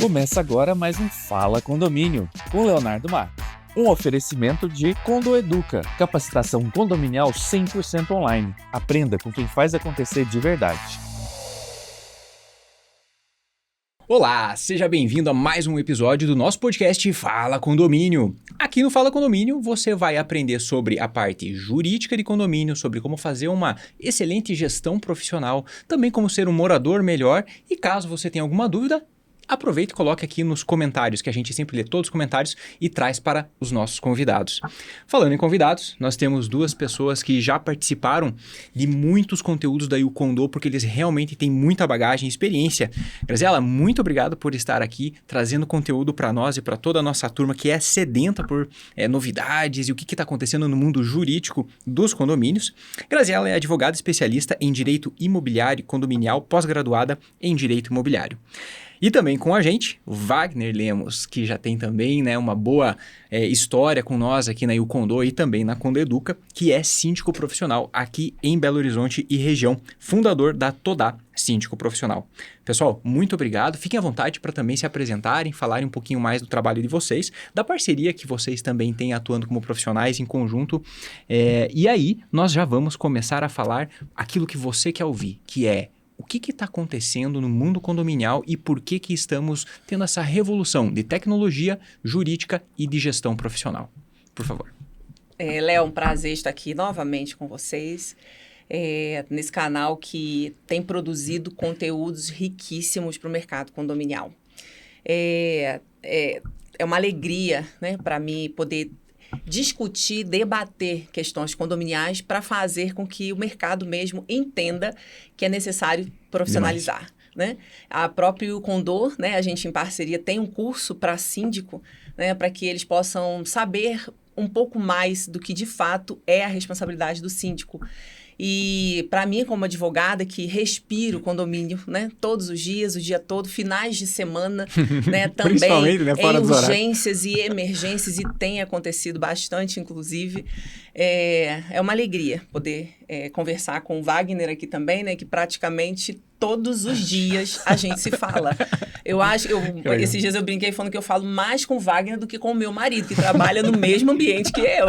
Começa agora mais um Fala Condomínio, com Leonardo Marques. Um oferecimento de Condo Educa, capacitação condominial 100% online. Aprenda com quem faz acontecer de verdade. Olá, seja bem-vindo a mais um episódio do nosso podcast Fala Condomínio. Aqui no Fala Condomínio você vai aprender sobre a parte jurídica de condomínio, sobre como fazer uma excelente gestão profissional, também como ser um morador melhor e caso você tenha alguma dúvida, aproveita e coloque aqui nos comentários, que a gente sempre lê todos os comentários e traz para os nossos convidados. Falando em convidados, nós temos duas pessoas que já participaram de muitos conteúdos da YouCondo, porque eles realmente têm muita bagagem e experiência. Graziela, muito obrigado por estar aqui, trazendo conteúdo para nós e para toda a nossa turma que é sedenta por novidades e o que está acontecendo no mundo jurídico dos condomínios. Graziela é advogada especialista em Direito Imobiliário Condominial, pós-graduada em Direito Imobiliário. E também com a gente, o Wagner Lemos, que já tem também uma boa história com nós aqui na YouCondo e também na Condo Educa, que é síndico profissional aqui em Belo Horizonte e região, fundador da Todá Síndico Profissional. Pessoal, muito obrigado. Fiquem à vontade para também se apresentarem, falarem um pouquinho mais do trabalho de vocês, da parceria que vocês também têm atuando como profissionais em conjunto. E aí, nós já vamos começar a falar aquilo que você quer ouvir, que é o que está acontecendo no mundo condominial e por que estamos tendo essa revolução de tecnologia jurídica e de gestão profissional. Por favor. Léo, um prazer estar aqui novamente com vocês, nesse canal que tem produzido conteúdos riquíssimos para o mercado condominial. É uma alegria, para mim poder discutir, debater questões condominiais para fazer com que o mercado mesmo entenda que é necessário profissionalizar. A própria YouCondo, a gente em parceria tem um curso para síndico, para que eles possam saber um pouco mais do que de fato é a responsabilidade do síndico. E para mim, como advogada que respiro condomínio, todos os dias, o dia todo, finais de semana, também fora em urgências e emergências, e tem acontecido bastante, inclusive. É uma alegria poder conversar com o Wagner aqui também, que praticamente todos os dias a gente se fala. Esses dias eu brinquei falando que eu falo mais com o Wagner do que com o meu marido, que trabalha no mesmo ambiente que eu,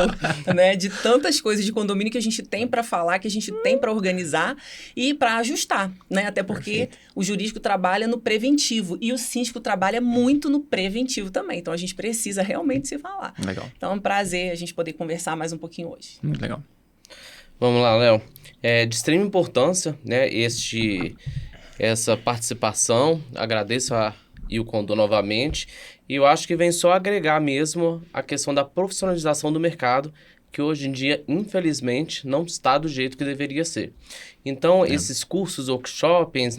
de tantas coisas de condomínio que a gente tem para falar, que a gente tem para organizar e para ajustar, até porque Perfeito. O jurídico trabalha no preventivo e o síndico trabalha muito no preventivo também, então a gente precisa realmente se falar. Legal. Então é um prazer a gente poder conversar mais um pouquinho hoje. Muito legal. Vamos lá, Léo. É de extrema importância, essa participação. Agradeço a YouCondo novamente. E eu acho que vem só agregar mesmo a questão da profissionalização do mercado, que hoje em dia, infelizmente, não está do jeito que deveria ser. Então, esses cursos, workshops,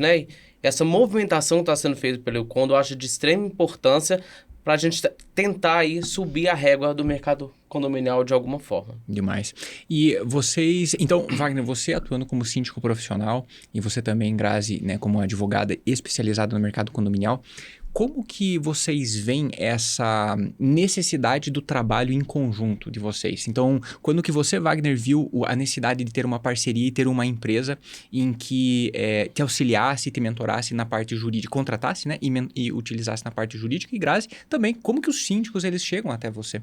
essa movimentação que está sendo feita pelo YouCondo, eu acho de extrema importância para a gente tentar aí subir a régua do mercado condominial de alguma forma. Demais. E vocês... Então, Wagner, você atuando como síndico profissional e você também, Grazi, como advogada especializada no mercado condominial, como que vocês veem essa necessidade do trabalho em conjunto de vocês? Então, quando que você, Wagner, viu a necessidade de ter uma parceria e ter uma empresa em que te auxiliasse, te mentorasse na parte jurídica, contratasse, e utilizasse na parte jurídica? E, Grazi, também, como que os síndicos eles chegam até você?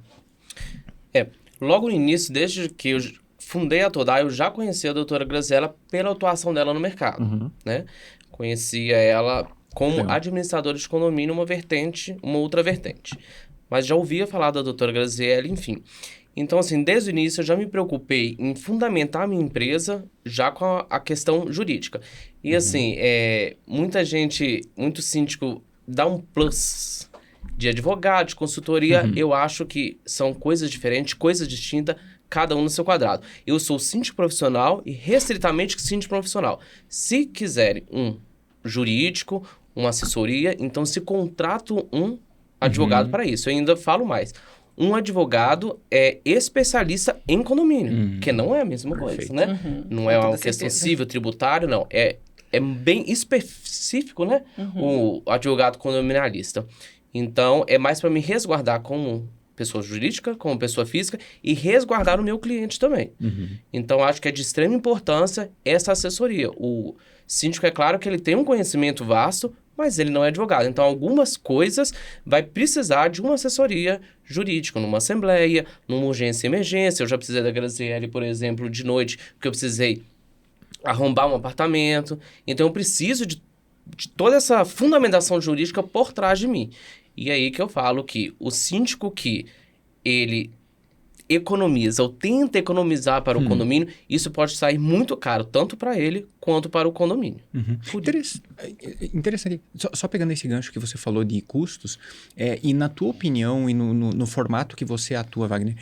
Logo no início, desde que eu fundei a Todá, eu já conhecia a doutora Graziela pela atuação dela no mercado, Conhecia ela como administradora de condomínio, uma outra vertente. Mas já ouvia falar da doutora Graziela, enfim. Então, assim, desde o início eu já me preocupei em fundamentar a minha empresa já com a questão jurídica. E, assim, muito síndico dá um plus de advogado, de consultoria. Eu acho que são coisas diferentes, coisas distintas, cada um no seu quadrado. Eu sou síndico profissional e restritamente síndico profissional. Se quiserem um jurídico, uma assessoria, então se contrato um advogado para isso. Eu ainda falo mais. Um advogado é especialista em condomínio, que não é a mesma coisa, Não é uma questão civil, tributário, não. É bem específico, O advogado condominialista. Então, é mais para me resguardar como pessoa jurídica, como pessoa física e resguardar o meu cliente também. Então, acho que é de extrema importância essa assessoria. O síndico, é claro que ele tem um conhecimento vasto, mas ele não é advogado. Então, algumas coisas vai precisar de uma assessoria jurídica, numa assembleia, numa urgência e emergência. Eu já precisei da Graziele, por exemplo, de noite, porque eu precisei arrombar um apartamento. Então, eu preciso de toda essa fundamentação jurídica por trás de mim. E aí que eu falo que o síndico que ele economiza ou tenta economizar para o condomínio, isso pode sair muito caro, tanto para ele quanto para o condomínio. Interessante. Só pegando esse gancho que você falou de custos, e na tua opinião e no formato que você atua, Wagner,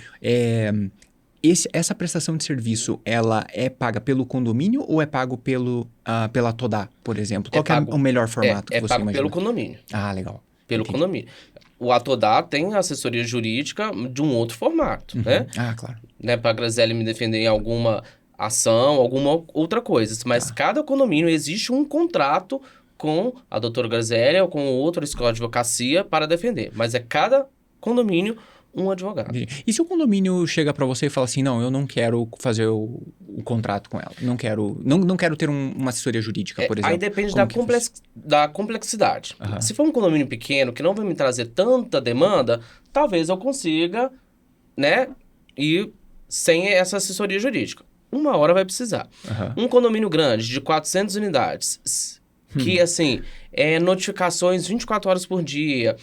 essa prestação de serviço, ela é paga pelo condomínio ou é pago pela Todá, por exemplo? Qual que é o melhor formato que você imagina? É pago pelo condomínio. Ah, legal. Pelo condomínio. O Atodá tem assessoria jurídica de um outro formato, né? Ah, claro. Né, para a Graziele me defender em alguma ação, alguma outra coisa. Mas cada condomínio existe um contrato com a doutora Graziele ou com outra escola de advocacia para defender. Mas é cada condomínio um advogado. E se o condomínio chega para você e fala assim, não, eu não quero fazer o contrato com ela, não quero ter uma assessoria jurídica, por exemplo. Aí depende da complexidade. Se for um condomínio pequeno que não vai me trazer tanta demanda, talvez eu consiga, né, ir sem essa assessoria jurídica. Uma hora vai precisar. Um condomínio grande de 400 unidades, que assim, notificações 24 horas por dia,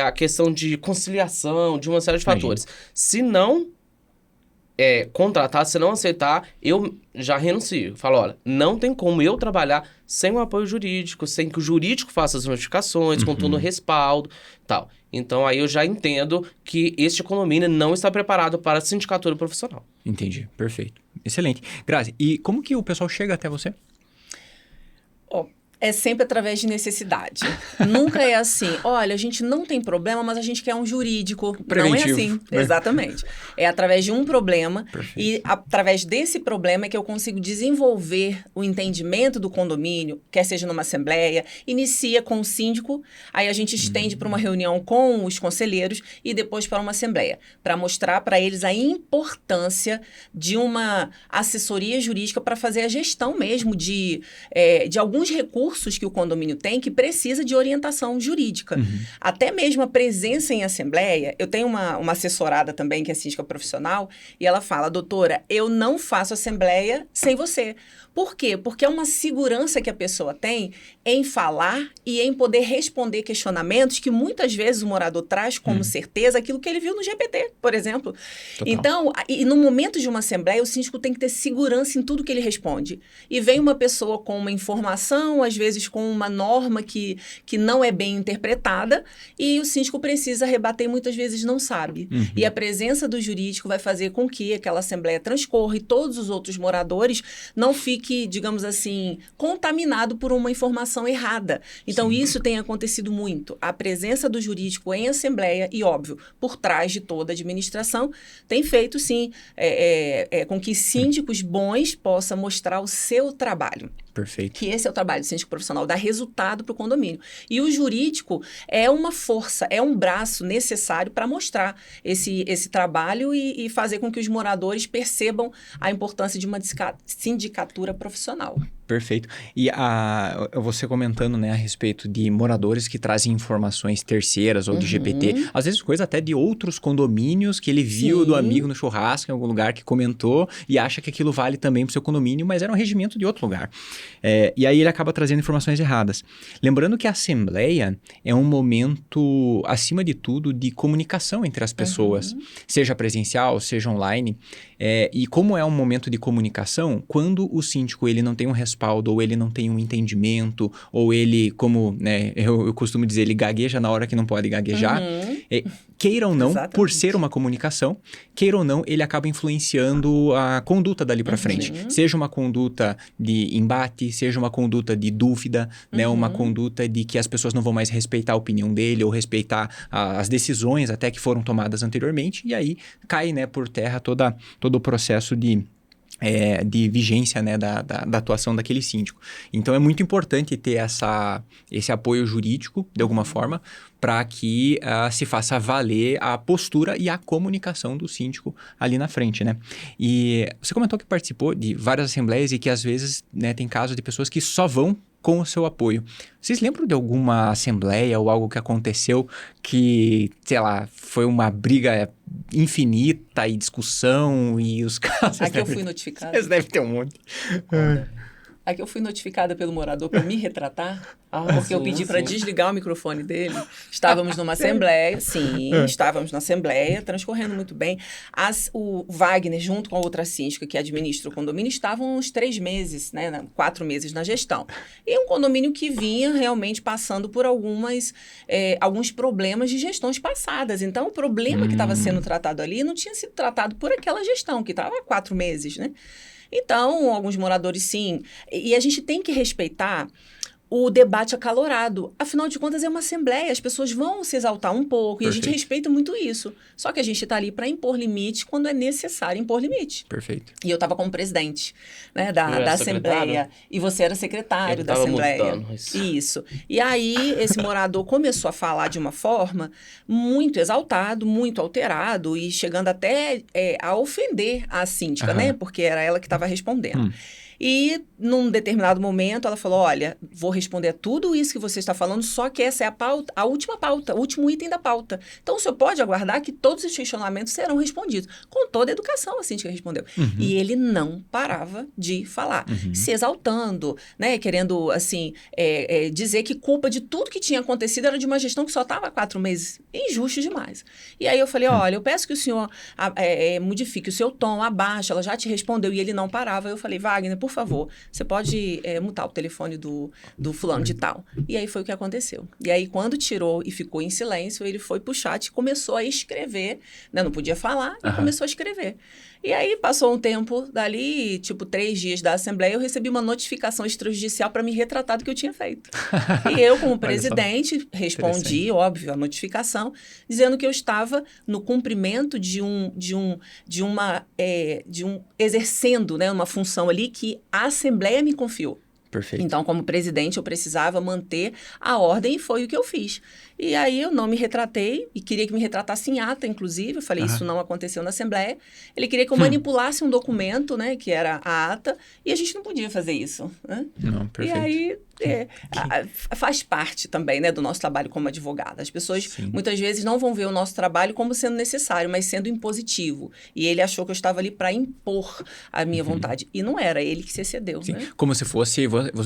a questão de conciliação, de uma série de fatores. Se não contratar, se não aceitar, eu já renuncio. Falo, olha, não tem como eu trabalhar sem o apoio jurídico, sem que o jurídico faça as notificações, com todo o respaldo e tal. Então, aí eu já entendo que este condomínio não está preparado para a sindicatura profissional. Entendi, perfeito. Excelente. Grazi, e como que o pessoal chega até você? É sempre através de necessidade. Nunca é assim, olha, a gente não tem problema, mas a gente quer um jurídico. Preventivo. Não é assim, exatamente. É através de um problema e através desse problema é que eu consigo desenvolver o entendimento do condomínio, quer seja numa assembleia, inicia com o síndico, aí a gente estende para uma reunião com os conselheiros e depois para uma assembleia, para mostrar para eles a importância de uma assessoria jurídica para fazer a gestão mesmo de alguns recursos que o condomínio tem que precisa de orientação jurídica. Até mesmo a presença em assembleia, eu tenho uma assessorada também que é síndica profissional e ela fala, doutora, eu não faço assembleia sem você. Por quê? Porque é uma segurança que a pessoa tem em falar e em poder responder questionamentos que muitas vezes o morador traz como certeza aquilo que ele viu no GPT, por exemplo. Total. Então, e no momento de uma assembleia, o síndico tem que ter segurança em tudo que ele responde. E vem uma pessoa com uma informação, às vezes com uma norma que não é bem interpretada, e o síndico precisa rebater e muitas vezes não sabe. E a presença do jurídico vai fazer com que aquela assembleia transcorra e todos os outros moradores não fiquem, digamos assim, contaminado por uma informação errada. Então, isso tem acontecido muito. A presença do jurídico em assembleia e, óbvio, por trás de toda a administração, tem feito, sim, com que síndicos bons possam mostrar o seu trabalho. Perfeito. Que esse é o trabalho do síndico profissional, dar resultado para o condomínio. E o jurídico é uma força, é um braço necessário para mostrar esse trabalho e fazer com que os moradores percebam a importância de uma sindicatura profissional. Perfeito. E você comentando, né, a respeito de moradores que trazem informações terceiras ou de GPT, às vezes coisa até de outros condomínios que ele viu do amigo no churrasco em algum lugar que comentou e acha que aquilo vale também para o seu condomínio, mas era um regimento de outro lugar. E aí ele acaba trazendo informações erradas. Lembrando que a assembleia é um momento, acima de tudo, de comunicação entre as pessoas, seja presencial, seja online. E como é um momento de comunicação, quando o síndico ele não tem um respaldo, ou ele não tem um entendimento, ou ele, como, né, eu costumo dizer, ele gagueja na hora que não pode gaguejar, queira ou não, Exatamente. por ser uma comunicação, queira ou não, ele acaba influenciando a conduta dali para frente. Seja uma conduta de embate, seja uma conduta de dúvida, né, uma conduta de que as pessoas não vão mais respeitar a opinião dele, ou respeitar as decisões até que foram tomadas anteriormente, e aí cai, né, por terra todo o processo de vigência, né, da atuação daquele síndico. Então, é muito importante ter esse apoio jurídico, de alguma forma, para que se faça valer a postura e a comunicação do síndico ali na frente, né? E você comentou que participou de várias assembleias e que, às vezes, né, tem casos de pessoas que só vão com o seu apoio. Vocês lembram de alguma assembleia ou algo que aconteceu que, sei lá, foi uma briga infinita e discussão e os casos... Aqui eu fui notificada. Vocês devem ter um monte. Aqui eu fui notificada pelo morador para me retratar, porque eu pedi para desligar o microfone dele. Estávamos numa assembleia, estávamos na assembleia, transcorrendo muito bem. O Wagner, junto com a outra síndica que administra o condomínio, estavam uns 3 meses, 4 meses na gestão. E um condomínio que vinha realmente passando por alguns problemas de gestões passadas. Então, o problema que estava sendo tratado ali não tinha sido tratado por aquela gestão, que estava há 4 meses, né? Então, alguns moradores, sim. E a gente tem que respeitar o debate acalorado. Afinal de contas, é uma assembleia. As pessoas vão se exaltar um pouco. Perfeito. E a gente respeita muito isso. Só que a gente está ali para impor limite quando é necessário impor limite. Perfeito. E eu estava como presidente, né, da assembleia. E você era secretário da assembleia. Mudando isso. E aí, esse morador começou a falar de uma forma muito exaltado, muito alterado e chegando até a ofender a síndica, né? Porque era ela que estava respondendo. E, num determinado momento, ela falou, olha, vou responder a tudo isso que você está falando, só que essa é a última pauta, o último item da pauta. Então, o senhor pode aguardar que todos os questionamentos serão respondidos. Com toda a educação, a síndica respondeu. E ele não parava de falar, se exaltando, né, querendo, assim, dizer que culpa de tudo que tinha acontecido era de uma gestão que só estava há 4 meses. Injusto demais. E aí eu falei, olha, eu peço que o senhor modifique o seu tom, abaixe, ela já te respondeu, e ele não parava. Eu falei, Wagner, por favor, você pode mutar o telefone do fulano de tal. E aí foi o que aconteceu. E aí, quando tirou e ficou em silêncio, ele foi pro chat e começou a escrever, né? Não podia falar, e começou a escrever. E aí, passou um tempo dali, tipo 3 dias da Assembleia, eu recebi uma notificação extrajudicial para me retratar do que eu tinha feito. E eu, como presidente, respondi, óbvio, a notificação, dizendo que eu estava no cumprimento exercendo, né, uma função ali que a Assembleia me confiou. Perfeito. Então, como presidente, eu precisava manter a ordem e foi o que eu fiz. E aí eu não me retratei e queria que me retratasse em ata, inclusive. Eu falei, isso não aconteceu na Assembleia. Ele queria que eu manipulasse um documento, né, que era a ata, e a gente não podia fazer isso, né? Não, perfeito. E aí faz parte também, né, do nosso trabalho como advogada. As pessoas muitas vezes não vão ver o nosso trabalho como sendo necessário, mas sendo impositivo. E ele achou que eu estava ali para impor a minha vontade. E não era, ele que se excedeu. Né? Como se fosse,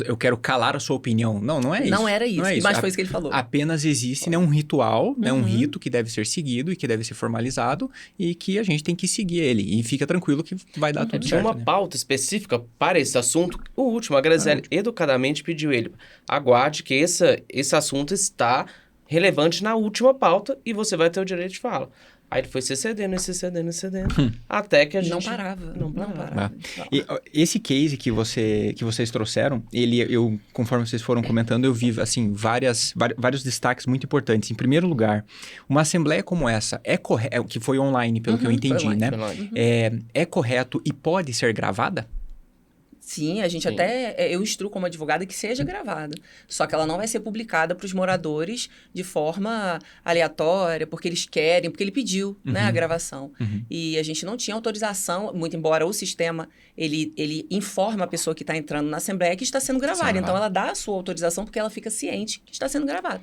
eu quero calar a sua opinião. Não é isso. Não era isso, mas foi isso que ele falou. Apenas existe, né, um ritual, né, um rito que deve ser seguido e que deve ser formalizado e que a gente tem que seguir ele. E fica tranquilo que vai dar tudo Tinha certo. uma pauta específica para esse assunto. O último, a Graziele educadamente pediu ele, aguarde que esse assunto está relevante na última pauta e você vai ter o direito de fala. Aí ele foi se cedendo, até que a gente... Não parava. E esse case que vocês trouxeram, conforme vocês foram comentando, eu vi, assim, vários destaques muito importantes. Em primeiro lugar, uma assembleia como essa que foi online, pelo que eu entendi, né? É correto e pode ser gravada? Sim, a gente eu instruo como advogada que seja gravada. Só que ela não vai ser publicada para os moradores de forma aleatória, porque eles querem, porque ele pediu, né, a gravação. E a gente não tinha autorização, muito embora o sistema, ele informa a pessoa que está entrando na Assembleia que está sendo gravada. Então, ela dá a sua autorização porque ela fica ciente que está sendo gravada.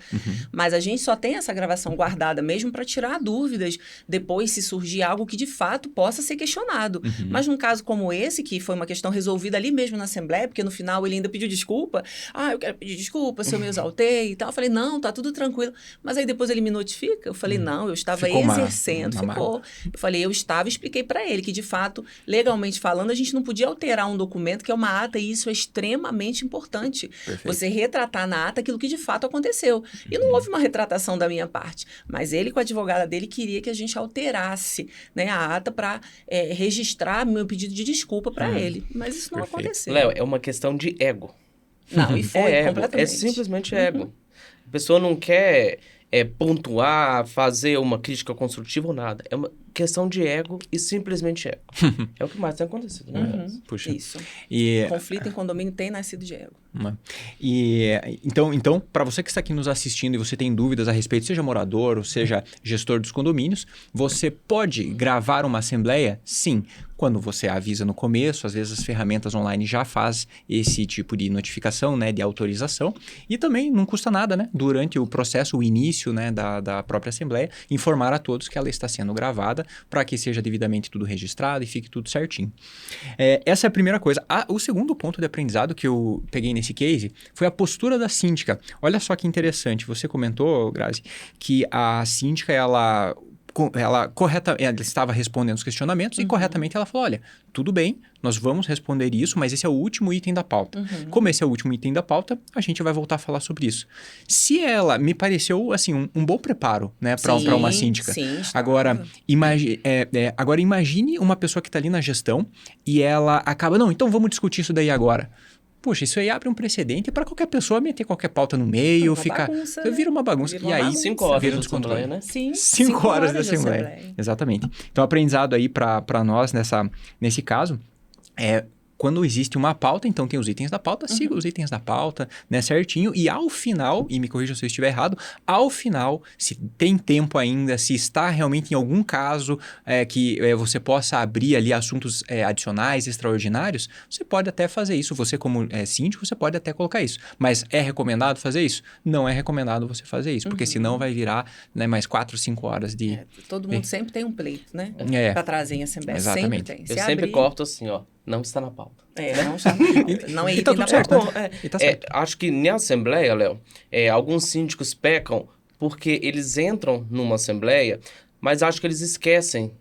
Mas a gente só tem essa gravação guardada mesmo para tirar dúvidas depois, se surgir algo que de fato possa ser questionado. Mas num caso como esse, que foi uma questão resolvida ali mesmo na Assembleia, porque no final ele ainda pediu desculpa. Eu quero pedir desculpa se eu me exaltei e tal. Eu falei, não, tá tudo tranquilo. Mas aí depois ele me notifica. Eu falei, não, eu estava exercendo. Eu falei, eu expliquei para ele que de fato, legalmente falando, a gente não podia alterar um documento que é uma ata e isso é extremamente importante. Perfeito. Você retratar na ata aquilo que de fato aconteceu. E não houve uma retratação da minha parte. Mas ele com a advogada dele queria que a gente alterasse, né, a ata para registrar meu pedido de desculpa para ele. Mas isso não aconteceu. Léo, é uma questão de ego. Não, e foi completamente. É simplesmente ego. A pessoa não quer pontuar, fazer uma crítica construtiva ou nada. questão de ego e simplesmente ego. É o que mais tem acontecido, né? Puxa. Isso. E, Conflito em condomínio tem nascido de ego. então para você que está aqui nos assistindo e você tem dúvidas a respeito, seja morador ou seja gestor dos condomínios, você pode gravar uma assembleia? Sim. Quando você avisa no começo, às vezes as ferramentas online já fazem esse tipo de notificação, né, de autorização. E também não custa nada, né, durante o processo, o início, né, da própria assembleia, informar a todos que ela está sendo gravada para que seja devidamente tudo registrado e fique tudo certinho. Essa é a primeira coisa. O segundo ponto de aprendizado que eu peguei nesse case foi a postura da síndica. Olha só que interessante. Você comentou, Grazi, que a síndica, ela estava respondendo os questionamentos e corretamente ela falou, olha, tudo bem, nós vamos responder isso, mas esse é o último item da pauta. Como esse é o último item da pauta, a gente vai voltar a falar sobre isso. Se ela, me pareceu, assim, um bom preparo, né, para uma síndica. Sim, agora, imagine uma pessoa que está ali na gestão e ela acaba, não, então vamos discutir isso daí agora. Puxa, isso aí abre um precedente para qualquer pessoa meter qualquer pauta no meio, vira uma bagunça. Vira uma e aí, bagunça. 5 horas vira um de assembleia, né? Sim. 5 horas de assembleia. Exatamente. Então, aprendizado aí para nós nesse caso quando existe uma pauta, então tem os itens da pauta, siga os itens da pauta, né, certinho. E ao final, e me corrija se eu estiver errado, ao final, se tem tempo ainda, se está realmente em algum caso que você possa abrir ali assuntos adicionais, extraordinários, você pode até fazer isso. Você como síndico, você pode até colocar isso. Mas é recomendado fazer isso? Não é recomendado você fazer isso, porque senão vai virar, né, mais 4, 5 horas de... todo mundo sempre tem um pleito, né? Para trazer em assembleia. Exatamente. Sempre tem. Eu sempre corto assim, ó. Não está na pauta. Não está na pauta. Não é item da certo, pauta. né? Acho que na Assembleia, Léo, alguns síndicos pecam porque eles entram numa Assembleia, mas acho que eles esquecem,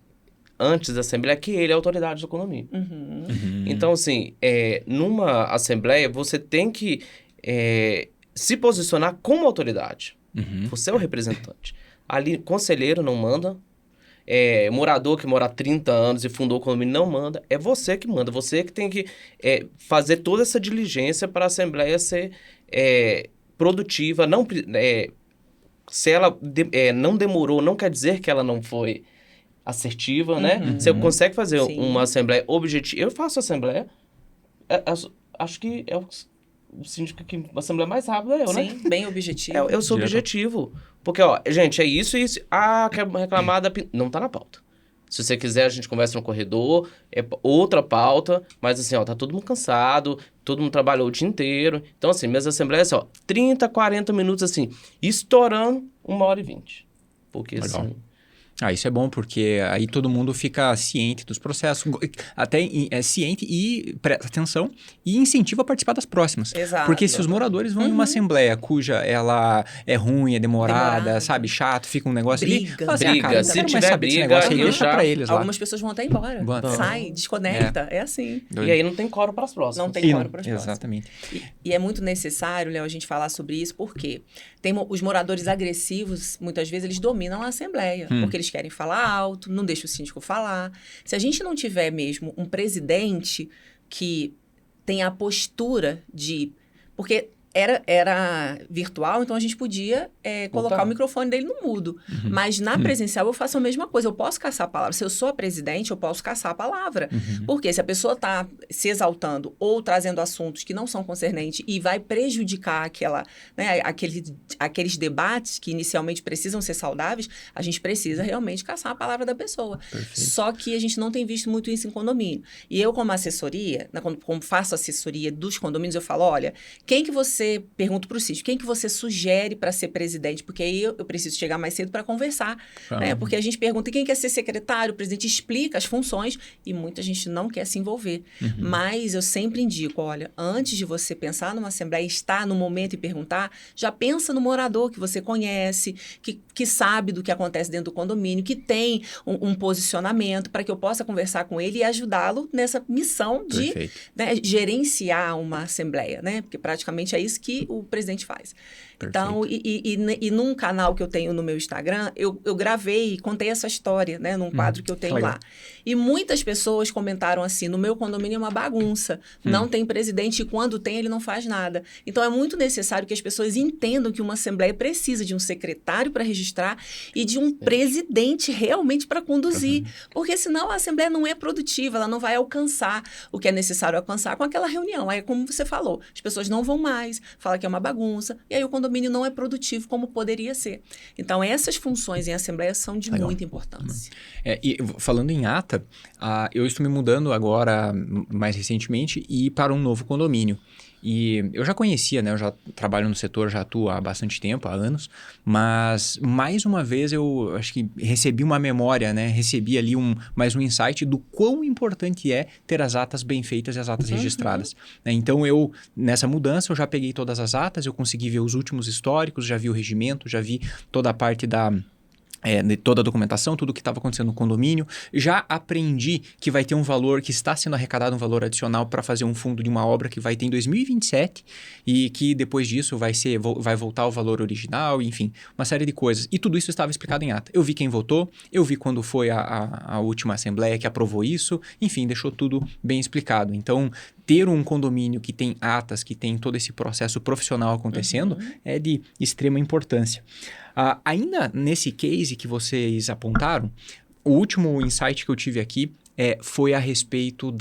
antes da Assembleia, que ele é a autoridade do condomínio. Então, assim, numa Assembleia, você tem que se posicionar como autoridade. Você é o representante. Ali, conselheiro não manda. Morador que mora há 30 anos e fundou o condomínio não manda, é você que manda, você que tem que fazer toda essa diligência para a Assembleia ser produtiva. Não, se ela não demorou, não quer dizer que ela não foi assertiva, né? Você consegue fazer uma Assembleia objetiva. Eu faço Assembleia, acho que é o síndico que a Assembleia mais rápida né? Sim, bem objetivo. Eu sou objetivo. Porque, ó, gente, é isso e isso. Quer reclamar da... Não tá na pauta. Se você quiser, a gente conversa no corredor, é outra pauta, mas assim, ó, tá todo mundo cansado, todo mundo trabalhou o dia inteiro. Então, assim, minhas assembleias, ó, 30, 40 minutos, assim, estourando 1h20. Porque, legal. assim... Isso é bom, porque aí todo mundo fica ciente dos processos, até ciente e presta atenção e incentiva a participar das próximas. Exato. Porque se os moradores vão em uma assembleia cuja ela é ruim, é demorada, sabe, chato, fica um negócio briga. Ali... Briga. Se tiver briga, deixa pra eles lá. Algumas pessoas vão até embora. Sai, desconecta. É assim. E aí não tem coro para as próximas. Não tem coro para as próximas. Exatamente. E é muito necessário, Léo, a gente falar sobre isso, porque tem os moradores agressivos, muitas vezes, eles dominam a assembleia, porque eles querem falar alto, não deixa o síndico falar. Se a gente não tiver mesmo um presidente que tenha a postura de... Porque era virtual, então a gente podia colocar o microfone dele no mudo. Mas na presencial eu faço a mesma coisa. Eu posso caçar a palavra. Se eu sou a presidente, eu posso caçar a palavra. Porque se a pessoa está se exaltando ou trazendo assuntos que não são concernentes e vai prejudicar aqueles debates que inicialmente precisam ser saudáveis, a gente precisa realmente caçar a palavra da pessoa. Perfeito. Só que a gente não tem visto muito isso em condomínio. E eu, como assessoria, como faço assessoria dos condomínios, eu falo, olha, quem que você pergunta para o síndico, quem que você sugere para ser presidente? Porque aí eu preciso chegar mais cedo para conversar. Né? Porque a gente pergunta quem quer ser secretário, o presidente explica as funções e muita gente não quer se envolver. Mas eu sempre indico, olha, antes de você pensar numa assembleia, estar no momento e perguntar, já pensa no morador que você conhece, que sabe do que acontece dentro do condomínio, que tem um posicionamento para que eu possa conversar com ele e ajudá-lo nessa missão de gerenciar uma assembleia, né? Porque praticamente é isso isso que o presidente faz. Perfeito. Então, e num canal que eu tenho no meu Instagram, eu gravei e contei essa história, né, num quadro que eu tenho legal. lá. E muitas pessoas comentaram assim, no meu condomínio é uma bagunça, não tem presidente e quando tem ele não faz nada. Então, é muito necessário que as pessoas entendam que uma assembleia precisa de um secretário para registrar e de um presidente realmente para conduzir, porque senão a assembleia não é produtiva, ela não vai alcançar o que é necessário alcançar com aquela reunião. Aí, como você falou, as pessoas não vão mais, fala que é uma bagunça, e aí o condomínio não é produtivo como poderia ser. Então, essas funções em assembleia são de muita importância. E falando em ata, eu estou me mudando agora, mais recentemente, e para um novo condomínio. E eu já conhecia, né? Eu já trabalho no setor, já atuo há bastante tempo, há anos, mas mais uma vez eu acho que recebi uma memória, né? Recebi ali mais um insight do quão importante é ter as atas bem feitas e as atas registradas. Né? Então nessa mudança, eu já peguei todas as atas, eu consegui ver os últimos históricos, já vi o regimento, já vi toda a parte de toda a documentação, tudo o que estava acontecendo no condomínio. Já aprendi que vai ter um valor, que está sendo arrecadado um valor adicional para fazer um fundo de uma obra que vai ter em 2027 e que depois disso vai voltar ao valor original, enfim, uma série de coisas. E tudo isso estava explicado em ata. Eu vi quem votou, eu vi quando foi a última assembleia que aprovou isso, enfim, deixou tudo bem explicado. Então, ter um condomínio que tem atas, que tem todo esse processo profissional acontecendo, é de extrema importância. Ainda nesse case que vocês apontaram, o último insight que eu tive aqui foi a respeito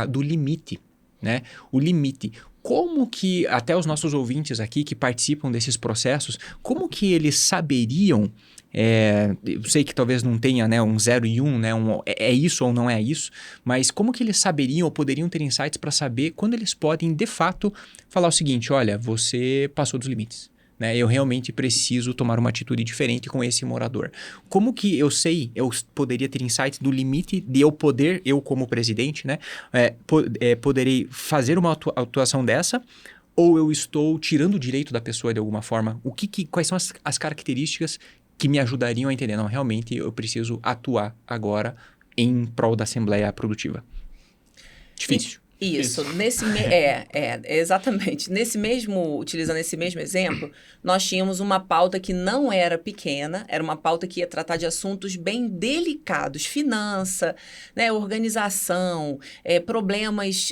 do limite, né? O limite. Como que, até os nossos ouvintes aqui que participam desses processos, como que eles saberiam, eu sei que talvez não tenha, né, um 0 e 1, né, é isso ou não é isso, mas como que eles saberiam ou poderiam ter insights para saber quando eles podem, de fato, falar o seguinte, olha, você passou dos limites. Né? Eu realmente preciso tomar uma atitude diferente com esse morador. Como que eu poderia ter insights do limite de eu como presidente, né, poderei fazer uma atuação dessa, ou eu estou tirando o direito da pessoa de alguma forma? Quais são as características que me ajudariam a entender? Não, realmente eu preciso atuar agora em prol da Assembleia Produtiva. Difícil. Isso, exatamente. Utilizando esse mesmo exemplo, nós tínhamos uma pauta que não era pequena, era uma pauta que ia tratar de assuntos bem delicados, finança, né, organização, problemas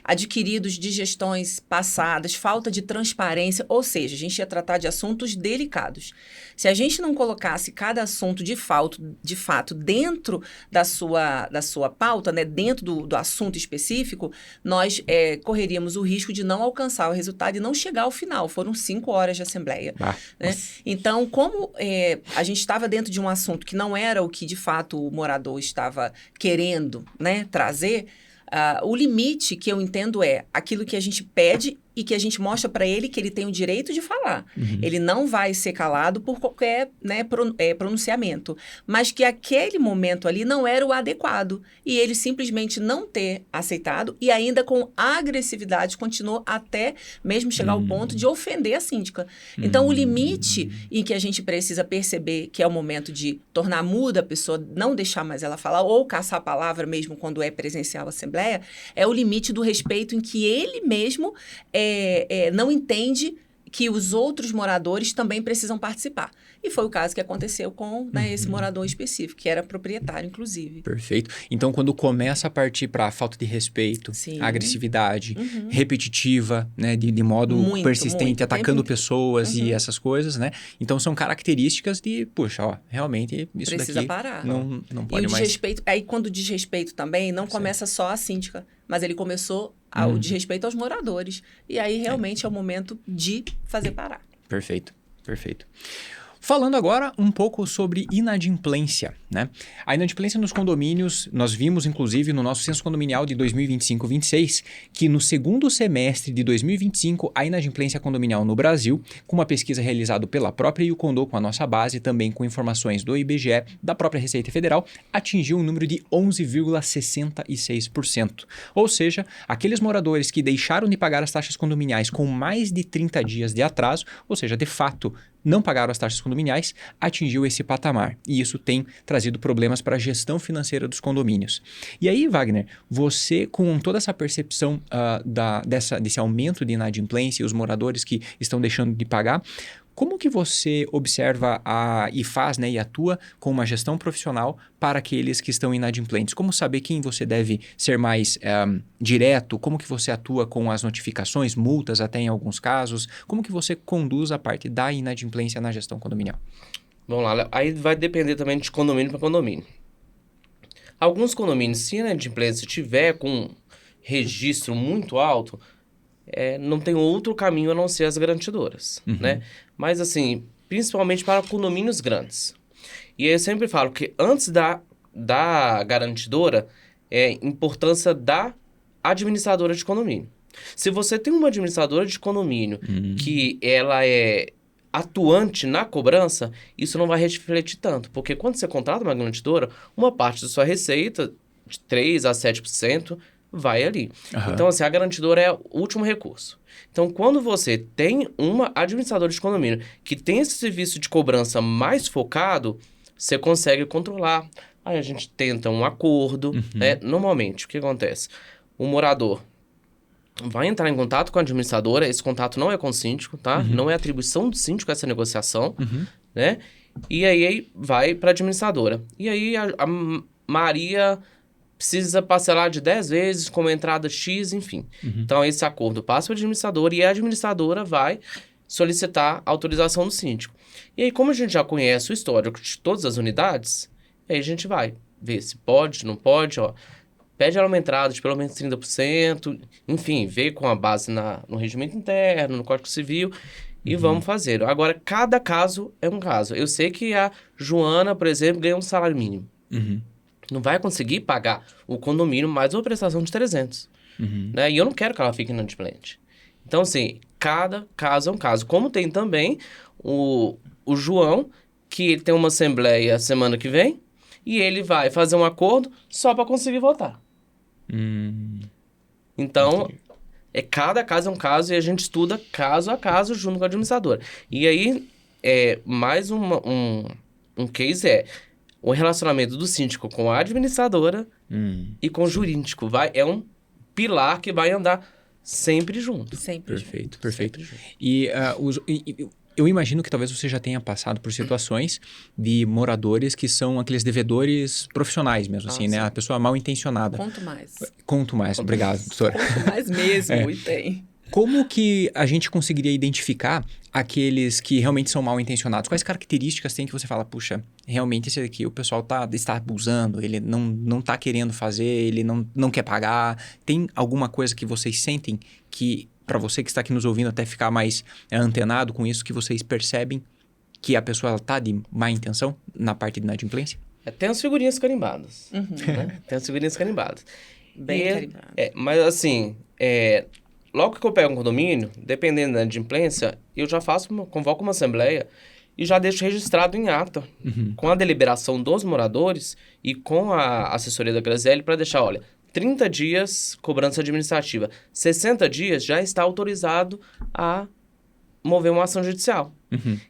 adquiridos de gestões passadas, falta de transparência, ou seja, a gente ia tratar de assuntos delicados. Se a gente não colocasse cada assunto de fato dentro da sua pauta, né, dentro do assunto específico, nós correríamos o risco de não alcançar o resultado e não chegar ao final. Foram 5 horas de assembleia. Né? Então, como a gente estava dentro de um assunto que não era o que, de fato, o morador estava querendo, né, trazer, o limite que eu entendo é aquilo que a gente pede e que a gente mostra para ele que ele tem o direito de falar. Ele não vai ser calado por qualquer, né, pronunciamento, mas que aquele momento ali não era o adequado e ele simplesmente não ter aceitado e ainda com agressividade continuou até mesmo chegar ao ponto de ofender a síndica. Então, o limite em que a gente precisa perceber que é o momento de tornar muda a pessoa, não deixar mais ela falar ou caçar a palavra mesmo quando é presencial a assembleia, é o limite do respeito em que ele mesmo não entende que os outros moradores também precisam participar. E foi o caso que aconteceu com, né, esse morador específico, que era proprietário, inclusive. Perfeito. Então, quando começa a partir para a falta de respeito, Sim. agressividade, repetitiva, né, de modo persistente, atacando pessoas e essas coisas, né? Então, são características de, puxa, ó, realmente isso precisa daqui parar. Não pode e o mais... desrespeito, aí quando o desrespeito também não começa só a síndica, mas ele começou o desrespeito aos moradores. E aí, realmente, é o momento de fazer parar. Perfeito, perfeito. Falando agora um pouco sobre inadimplência, né? A inadimplência nos condomínios, nós vimos inclusive no nosso censo condominial de 2025-26, que no segundo semestre de 2025, a inadimplência condominial no Brasil, com uma pesquisa realizada pela própria Iucondo, com a nossa base, também com informações do IBGE, da própria Receita Federal, atingiu um número de 11,66%. Ou seja, aqueles moradores que deixaram de pagar as taxas condominiais com mais de 30 dias de atraso, ou seja, de fato, não pagaram as taxas condominiais, atingiu esse patamar. E isso tem trazido trazido problemas para a gestão financeira dos condomínios. E aí, Wagner, você com toda essa percepção desse aumento de inadimplência e os moradores que estão deixando de pagar, como que você observa e faz, né, e atua com uma gestão profissional para aqueles que estão inadimplentes? Como saber quem você deve ser mais direto? Como que você atua com as notificações, multas até em alguns casos? Como que você conduz a parte da inadimplência na gestão condominial? Vamos lá, Léo. Aí vai depender também de condomínio para condomínio. Alguns condomínios, se a inadimplência tiver com registro muito alto, não tem outro caminho a não ser as garantidoras, né? Mas assim, principalmente para condomínios grandes. E aí eu sempre falo que antes da garantidora, importância da administradora de condomínio. Se você tem uma administradora de condomínio que ela é atuante na cobrança, isso não vai refletir tanto. Porque quando você contrata uma garantidora, uma parte da sua receita, de 3% a 7%, vai ali. Então, assim, a garantidora é o último recurso. Então, quando você tem uma administradora de condomínio que tem esse serviço de cobrança mais focado, você consegue controlar. Aí a gente tenta um acordo, né? Normalmente, o que acontece? O morador vai entrar em contato com a administradora, esse contato não é com o síndico, tá? Não é atribuição do síndico essa negociação, né? E aí vai para a administradora. E aí a Maria precisa parcelar de 10 vezes com uma entrada X, enfim. Então, esse acordo passa para a administradora e a administradora vai solicitar a autorização do síndico. E aí, como a gente já conhece o histórico de todas as unidades, aí a gente vai ver se pode, não pode, ó. Pede ela uma entrada de pelo menos 30%, enfim, vê com a base no regimento interno, no Código Civil, e vamos fazer. Agora, cada caso é um caso. Eu sei que a Joana, por exemplo, ganha um salário mínimo. Não vai conseguir pagar o condomínio mais uma prestação de 300. Né? E eu não quero que ela fique inadimplente. Então, assim, cada caso é um caso. Como tem também o João, que ele tem uma assembleia semana que vem, e ele vai fazer um acordo só para conseguir votar. Então, cada caso é um caso e a gente estuda caso a caso junto com a administradora. E aí, mais um case o relacionamento do síndico com a administradora e com o jurídico. É um pilar que vai andar sempre junto. Sempre. Perfeito, perfeito. E eu imagino que talvez você já tenha passado por situações de moradores que são aqueles devedores profissionais mesmo, assim, né? A pessoa mal intencionada. Conto mais. Obrigado, doutora. Conto mais mesmo, e tem. Como que a gente conseguiria identificar aqueles que realmente são mal intencionados? Quais características tem que você fala, puxa, realmente esse aqui o pessoal está abusando, ele não está querendo fazer, ele não quer pagar? Tem alguma coisa que vocês sentem que, para você que está aqui nos ouvindo, até ficar mais antenado com isso, que vocês percebem que a pessoa está de má intenção na parte de inadimplência? Tem as figurinhas carimbadas. Né? Tem as figurinhas carimbadas. Bem carimbadas. Mas assim, logo que eu pego um condomínio, dependendo da inadimplência, eu já convoco uma assembleia e já deixo registrado em ata, com a deliberação dos moradores e com a assessoria da Graziele, para deixar, olha, 30 dias cobrança administrativa, 60 dias já está autorizado a mover uma ação judicial.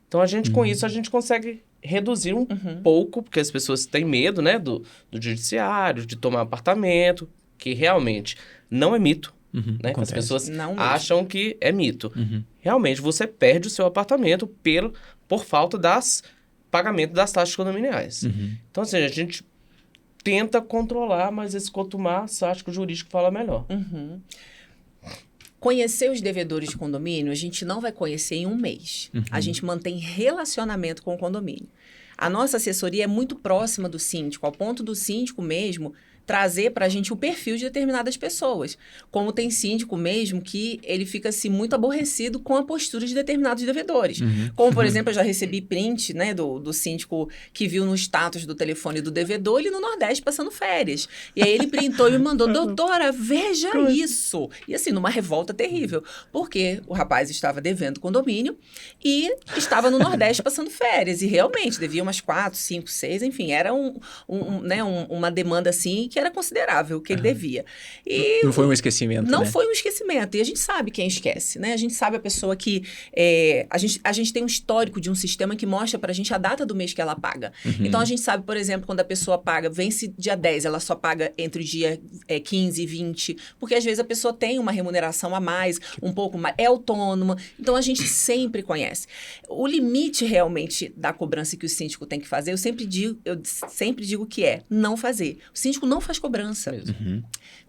Então, com isso, a gente consegue reduzir um pouco, porque as pessoas têm medo, né, do judiciário, de tomar apartamento, que realmente não é mito. Né? As pessoas acham que é mito. Realmente, você perde o seu apartamento por falta pagamento das taxas condominiais. Então, assim, a gente tenta controlar, mas esse quanto mais, acho que o jurídico fala melhor. Conhecer os devedores de condomínio, a gente não vai conhecer em um mês. A gente mantém relacionamento com o condomínio. A nossa assessoria é muito próxima do síndico, ao ponto do síndico mesmo trazer para a gente o perfil de determinadas pessoas. Como tem síndico mesmo que ele fica assim, muito aborrecido com a postura de determinados devedores. Como, por exemplo, eu já recebi print, né, do síndico que viu no status do telefone do devedor, ele no Nordeste passando férias. E aí ele printou e me mandou, doutora, veja isso. E assim, numa revolta terrível. Porque o rapaz estava devendo condomínio e estava no Nordeste passando férias. E realmente, devia umas 4, 5, 6, enfim, era uma demanda assim que era considerável, o que ele devia. E não foi um esquecimento, não né? foi um esquecimento. E a gente sabe quem esquece, né? A gente sabe a pessoa que... a gente tem um histórico de um sistema que mostra pra gente a data do mês que ela paga. Então, a gente sabe, por exemplo, quando a pessoa paga, vence dia 10, ela só paga entre o dia 15 e 20, porque às vezes a pessoa tem uma remuneração a mais, um pouco mais, é autônoma. Então, a gente sempre conhece. O limite realmente da cobrança que o síndico tem que fazer, eu sempre digo que é não fazer. O síndico não faz cobrança.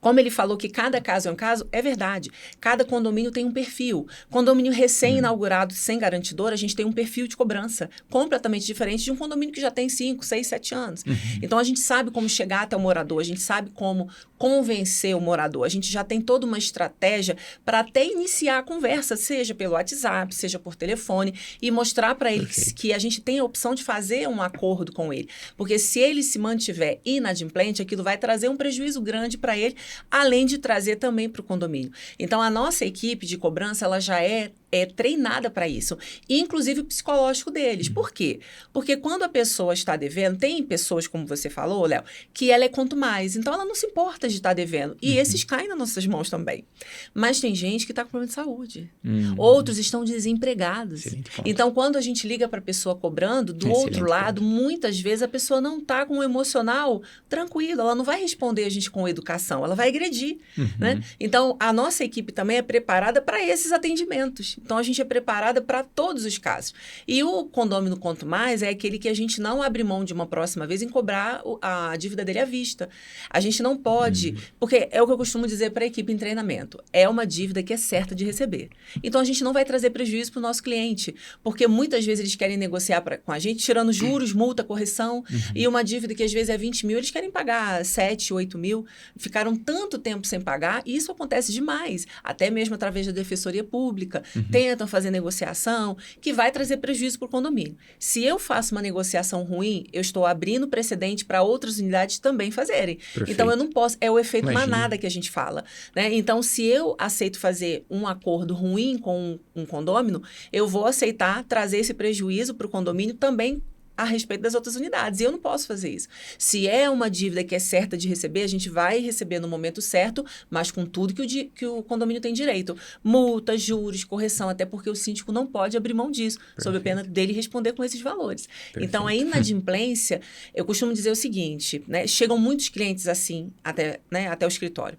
Como ele falou que cada caso é um caso, é verdade. Cada condomínio tem um perfil. Condomínio recém-inaugurado, sem garantidor, a gente tem um perfil de cobrança completamente diferente de um condomínio que já tem 5, 6, 7 anos. Então, a gente sabe como chegar até o morador, a gente sabe como convencer o morador. A gente já tem toda uma estratégia para até iniciar a conversa, seja pelo WhatsApp, seja por telefone, e mostrar para ele que a gente tem a opção de fazer um acordo com ele. Porque se ele se mantiver inadimplente, aquilo vai trazer um prejuízo grande para ele, além de trazer também para o condomínio. Então, a nossa equipe de cobrança, ela já é treinada para isso, inclusive o psicológico deles. Por quê? Porque quando a pessoa está devendo, tem pessoas, como você falou, Léo, que ela é quanto mais, então ela não se importa de estar devendo, e esses caem nas nossas mãos também. Mas tem gente que está com problema de saúde, outros estão desempregados. Então, quando a gente liga para a pessoa cobrando, do outro lado, muitas vezes a pessoa não está com o emocional tranquilo, ela não vai responder a gente com educação, ela vai agredir, né? Então, a nossa equipe também é preparada para esses atendimentos. Então, a gente é preparada para todos os casos. E o condômino quanto mais é aquele que a gente não abre mão de uma próxima vez em cobrar a dívida dele à vista. A gente não pode, porque é o que eu costumo dizer para a equipe em treinamento, é uma dívida que é certa de receber. Então, a gente não vai trazer prejuízo para o nosso cliente, porque muitas vezes eles querem negociar com a gente, tirando juros, multa, correção, e uma dívida que às vezes é 20 mil, eles querem pagar 7, 8 mil, ficaram tanto tempo sem pagar, e isso acontece demais, até mesmo através da Defensoria Pública, tentam fazer negociação, que vai trazer prejuízo para o condomínio. Se eu faço uma negociação ruim, eu estou abrindo precedente para outras unidades também fazerem. Perfeito. Então, eu não posso... É o efeito manada que a gente fala, né? Então, se eu aceito fazer um acordo ruim com um condômino, eu vou aceitar trazer esse prejuízo para o condomínio também a respeito das outras unidades. E eu não posso fazer isso. Se é uma dívida que é certa de receber, a gente vai receber no momento certo, mas com tudo que o condomínio tem direito. Multas, juros, correção, até porque o síndico não pode abrir mão disso, sob a pena dele responder com esses valores. Então, a inadimplência, eu costumo dizer o seguinte, né? Chegam muitos clientes assim até o escritório.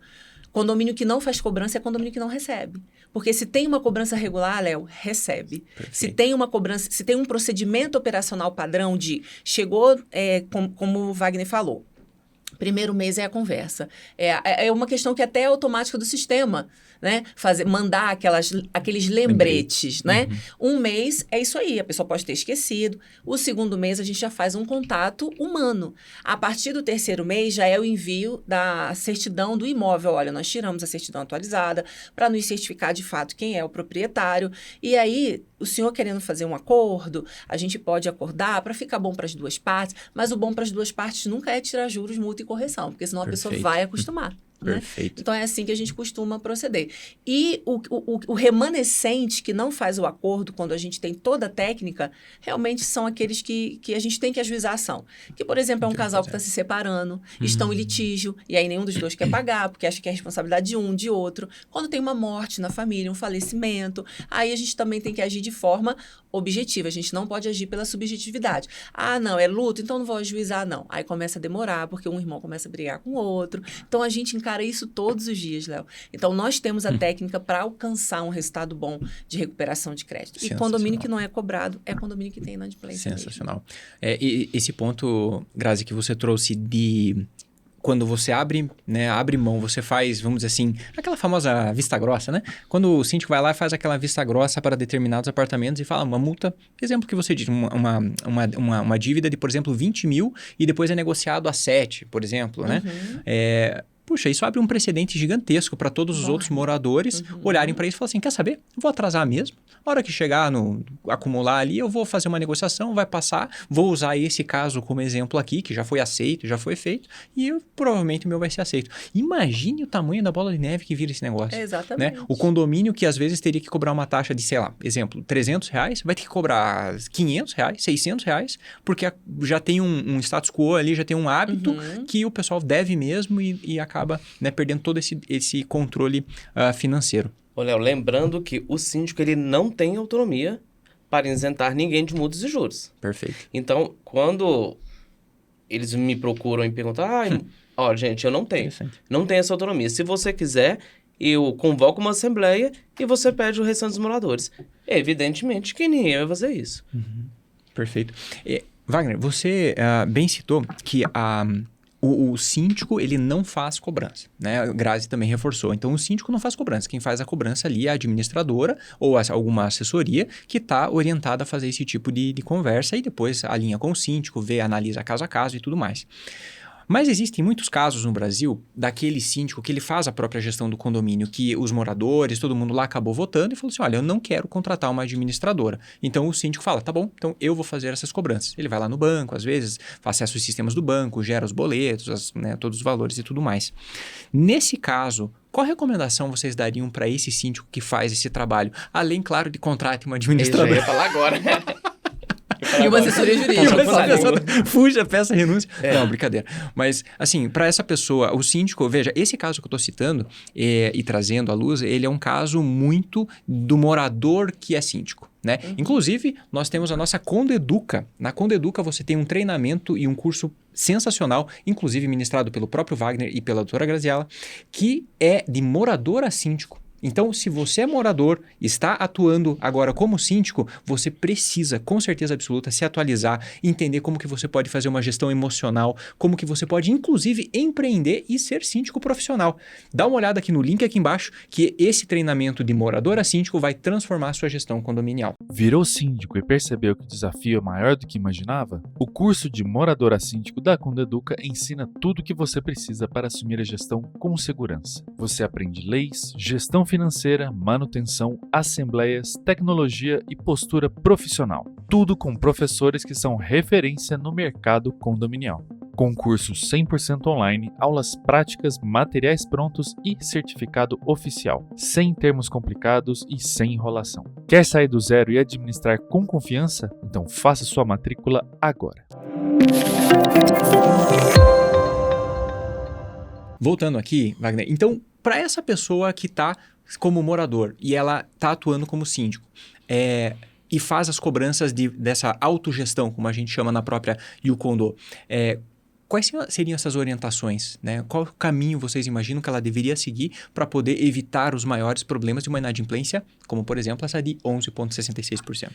Condomínio que não faz cobrança é condomínio que não recebe. Porque se tem uma cobrança regular, Léo, recebe. Se tem uma cobrança, se tem um procedimento operacional padrão de chegou, como o Wagner falou, primeiro mês é a conversa. É uma questão que até é automática do sistema, né? Mandar aqueles lembretes, né? Um mês é isso aí, a pessoa pode ter esquecido. O segundo mês a gente já faz um contato humano. A partir do terceiro mês já é o envio da certidão do imóvel. Olha, nós tiramos a certidão atualizada para nos certificar de fato quem é o proprietário. E aí, o senhor querendo fazer um acordo, a gente pode acordar para ficar bom para as duas partes, mas o bom para as duas partes nunca é tirar juros, multa e correção, porque senão a pessoa vai acostumar. Né? Então, é assim que a gente costuma proceder. E o remanescente que não faz o acordo, quando a gente tem toda a técnica, realmente são aqueles que a gente tem que ajuizar a ação. Que, por exemplo, é um casal que está se separando, estão em litígio, e aí nenhum dos dois quer pagar, porque acha que é responsabilidade de um, de outro. Quando tem uma morte na família, um falecimento, aí a gente também tem que agir de forma objetiva. A gente não pode agir pela subjetividade. Ah, não, é luto, então não vou ajuizar, não. Aí começa a demorar, porque um irmão começa a brigar com o outro. Então, a gente encara isso todos os dias, Léo. Então, nós temos a técnica para alcançar um resultado bom de recuperação de crédito. E condomínio que não é cobrado é condomínio que tem inadimplência. Sensacional. E esse ponto, Grazi, que você trouxe de... Quando você abre mão, você faz, vamos dizer assim, aquela famosa vista grossa, né? Quando o síndico vai lá e faz aquela vista grossa para determinados apartamentos e fala uma multa, exemplo que você disse, uma dívida de, por exemplo, 20 mil e depois é negociado a 7, por exemplo, né? puxa, isso abre um precedente gigantesco para todos os outros moradores olharem para isso e falar assim, quer saber? Vou atrasar mesmo. A hora que chegar acumular ali, eu vou fazer uma negociação, vai passar, vou usar esse caso como exemplo aqui, que já foi aceito, já foi feito, e provavelmente o meu vai ser aceito. Imagine o tamanho da bola de neve que vira esse negócio. Exatamente. Né? O condomínio que às vezes teria que cobrar uma taxa de, sei lá, exemplo, R$300, vai ter que cobrar R$500, R$600, porque já tem um status quo ali, já tem um hábito que o pessoal deve mesmo e acaba, né, perdendo todo esse controle financeiro. Ô, Léo, lembrando que o síndico ele não tem autonomia para isentar ninguém de multas e juros. Perfeito. Então, quando eles me procuram e perguntam, ó, gente, eu não tenho essa autonomia. Se você quiser, eu convoco uma assembleia e você pede o restante dos moradores. Evidentemente que ninguém vai fazer isso. Perfeito. Wagner, você bem citou que o síndico, ele não faz cobrança, né? A Grazi também reforçou. Então, o síndico não faz cobrança. Quem faz a cobrança ali é a administradora ou alguma assessoria que está orientada a fazer esse tipo de conversa e depois alinha com o síndico, analisa caso a caso e tudo mais. Mas existem muitos casos no Brasil daquele síndico que ele faz a própria gestão do condomínio, que os moradores, todo mundo lá acabou votando e falou assim, olha, eu não quero contratar uma administradora. Então o síndico fala, tá bom, então eu vou fazer essas cobranças. Ele vai lá no banco, às vezes, acessa os sistemas do banco, gera os boletos, todos os valores e tudo mais. Nesse caso, qual recomendação vocês dariam para esse síndico que faz esse trabalho? Além, claro, de contratar uma administradora. Eu ia falar agora. E uma assessoria jurídica. Fuja, peça renúncia. Não, brincadeira. Mas, assim, para essa pessoa, o síndico, veja, esse caso que eu estou citando e trazendo à luz, ele é um caso muito do morador que é síndico. Né? Inclusive, nós temos a nossa Condoeduca. Na Condoeduca você tem um treinamento e um curso sensacional, inclusive ministrado pelo próprio Wagner e pela doutora Graziella, que é de morador a síndico. Então, se você é morador, está atuando agora como síndico, você precisa, com certeza absoluta, se atualizar, entender como que você pode fazer uma gestão emocional, como que você pode, inclusive, empreender e ser síndico profissional. Dá uma olhada aqui no link aqui embaixo, que esse treinamento de morador a síndico vai transformar a sua gestão condominial. Virou síndico e percebeu que o desafio é maior do que imaginava? O curso de morador a síndico da Condoeduca ensina tudo o que você precisa para assumir a gestão com segurança. Você aprende leis, gestão financeira, manutenção, assembleias, tecnologia e postura profissional. Tudo com professores que são referência no mercado condominial. Concurso 100% online, aulas práticas, materiais prontos e certificado oficial. Sem termos complicados e sem enrolação. Quer sair do zero e administrar com confiança? Então faça sua matrícula agora. Voltando aqui, Wagner, então, para essa pessoa que está como morador e ela está atuando como síndico e faz as cobranças dessa autogestão, como a gente chama na própria YouCondo, quais seriam essas orientações? Né? Qual caminho vocês imaginam que ela deveria seguir para poder evitar os maiores problemas de uma inadimplência, como, por exemplo, essa de 11,66%?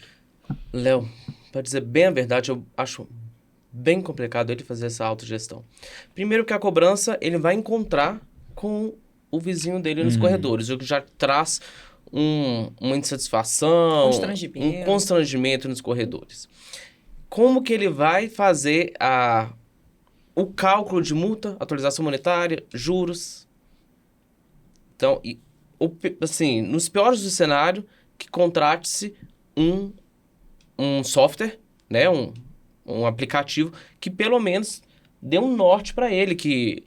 Léo, para dizer bem a verdade, eu acho bem complicado ele fazer essa autogestão. Primeiro que a cobrança, ele vai encontrar com o vizinho dele nos corredores, o que já traz uma insatisfação, um constrangimento nos corredores. Como que ele vai fazer o cálculo de multa, atualização monetária, juros? Então, assim, nos piores do cenário, que contrate-se um software, né, um aplicativo que pelo menos dê um norte para ele, que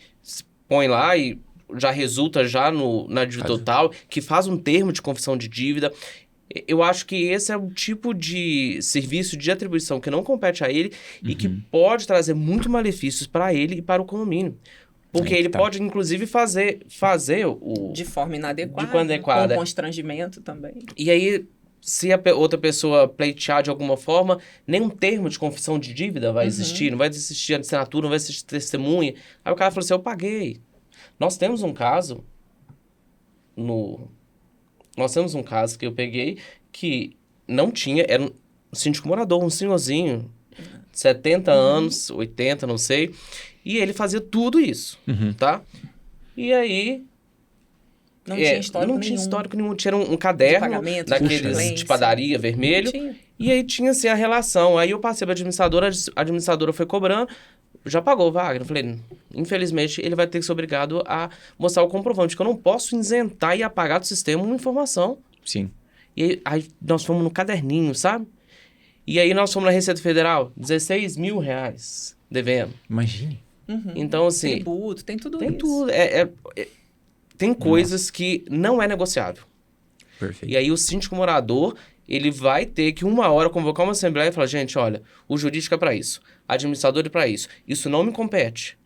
põe lá e já resulta já na dívida total, que faz um termo de confissão de dívida. Eu acho que esse é o tipo de serviço de atribuição que não compete a ele e que pode trazer muito malefícios para ele e para o condomínio. Porque ele pode, inclusive, fazer de forma inadequada, com constrangimento também. E aí, se a outra pessoa pleitear de alguma forma, nenhum termo de confissão de dívida vai existir, não vai existir a assinatura, não vai existir testemunha. Aí o cara falou assim, eu paguei. Nós temos um caso que eu peguei que não tinha, era um síndico morador, um senhorzinho, 70 anos, 80, não sei, e ele fazia tudo isso, tá? E aí... Não tinha histórico nenhum. Tinha um caderno daqueles de padaria vermelho. E aí tinha assim a relação. Aí eu passei para a administradora foi cobrando. já pagou, Wagner? Eu falei, infelizmente, ele vai ter que ser obrigado a mostrar o comprovante, que eu não posso isentar e apagar do sistema uma informação. Sim. E aí nós fomos no caderninho, sabe? E aí nós fomos na Receita Federal, R$16 mil devendo. Imagine. Então, assim... Tributo, tem tudo Tem isso. tudo. Tem coisas que não é negociável. Perfeito. E aí o síndico morador, ele vai ter que uma hora convocar uma assembleia e falar, gente, olha, o jurídico é para isso, administrador é para isso. Isso não me compete.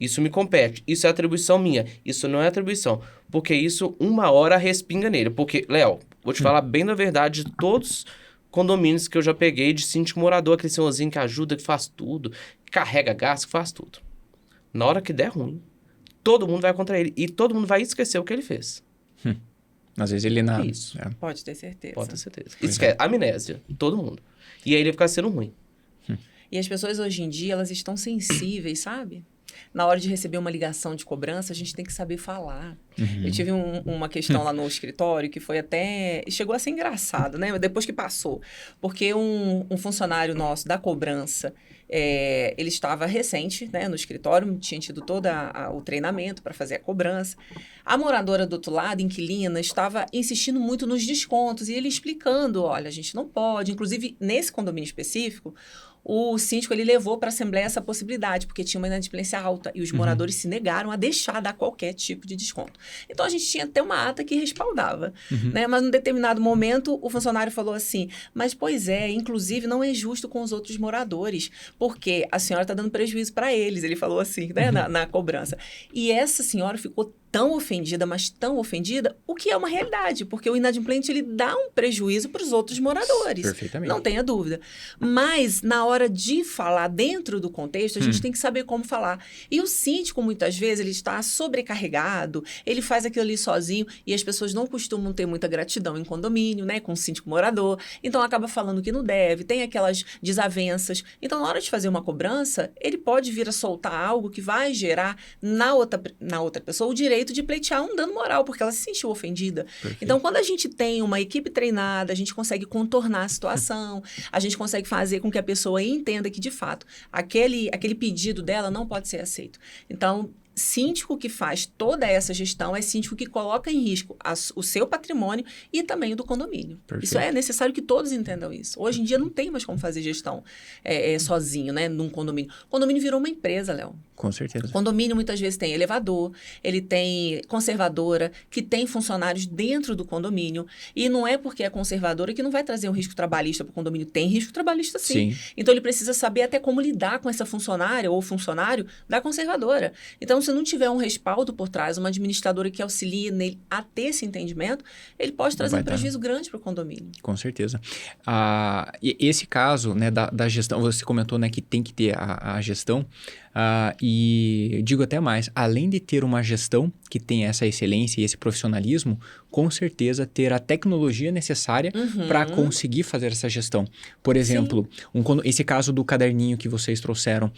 Isso me compete. Isso é atribuição minha. Isso não é atribuição. Porque isso, uma hora, respinga nele. Porque, Léo, vou te falar bem da verdade de todos os condomínios que eu já peguei de síndico morador, aquele senhorzinho que ajuda, que faz tudo, que carrega gás, que faz tudo. Na hora que der ruim, todo mundo vai contra ele. E todo mundo vai esquecer o que ele fez. Às vezes ele não... Isso. Pode ter certeza. Pode ter certeza. Esquece. Amnésia. Todo mundo. E aí ele vai ficar sendo ruim. E as pessoas hoje em dia, elas estão sensíveis, sabe? Na hora de receber uma ligação de cobrança, a gente tem que saber falar. Eu tive uma questão lá no escritório que foi até... Chegou a ser engraçado, né? Depois que passou. Porque um funcionário nosso da cobrança, ele estava recente, né, no escritório, tinha tido todo o treinamento para fazer a cobrança. A moradora do outro lado, inquilina, estava insistindo muito nos descontos. E ele explicando, olha, a gente não pode. Inclusive, nesse condomínio específico, o síndico ele levou para a Assembleia essa possibilidade, porque tinha uma inadimplência alta e os moradores se negaram a deixar dar qualquer tipo de desconto. Então, a gente tinha até uma ata que respaldava, né? Mas, num determinado momento, o funcionário falou assim, mas, pois é, inclusive, não é justo com os outros moradores, porque a senhora está dando prejuízo para eles. Ele falou assim, né, na cobrança. E essa senhora ficou tão ofendida, mas tão ofendida, o que é uma realidade, porque o inadimplente ele dá um prejuízo para os outros moradores. Perfeitamente. Não tenha dúvida. Mas, na hora de falar dentro do contexto, a gente tem que saber como falar. E o síndico, muitas vezes, ele está sobrecarregado, ele faz aquilo ali sozinho, e as pessoas não costumam ter muita gratidão em condomínio, né, com o síndico morador, então acaba falando que não deve, tem aquelas desavenças. Então, na hora de fazer uma cobrança, ele pode vir a soltar algo que vai gerar na outra pessoa o direito de pleitear um dano moral, porque ela se sentiu ofendida. Perfeito. Então, quando a gente tem uma equipe treinada, a gente consegue contornar a situação, a gente consegue fazer com que a pessoa entenda que, de fato, aquele pedido dela não pode ser aceito. Então, síndico que faz toda essa gestão é síndico que coloca em risco o seu patrimônio e também o do condomínio. Perfeito. Isso é necessário que todos entendam isso. Hoje em dia não tem mais como fazer gestão sozinho, né, num condomínio. O condomínio virou uma empresa, Léo. Com certeza. Condomínio muitas vezes tem elevador, ele tem conservadora, que tem funcionários dentro do condomínio. E não é porque é conservadora que não vai trazer um risco trabalhista para o condomínio. Tem risco trabalhista, sim. Então, ele precisa saber até como lidar com essa funcionária ou funcionário da conservadora. Então, se não tiver um respaldo por trás, uma administradora que auxilie nele a ter esse entendimento, ele pode trazer um prejuízo grande para o condomínio. Com certeza. E esse caso, né, da gestão, você comentou, né, que tem que ter a gestão. E digo até mais, além de ter uma gestão que tem essa excelência e esse profissionalismo, com certeza ter a tecnologia necessária para conseguir fazer essa gestão. Por exemplo, esse caso do caderninho que vocês trouxeram,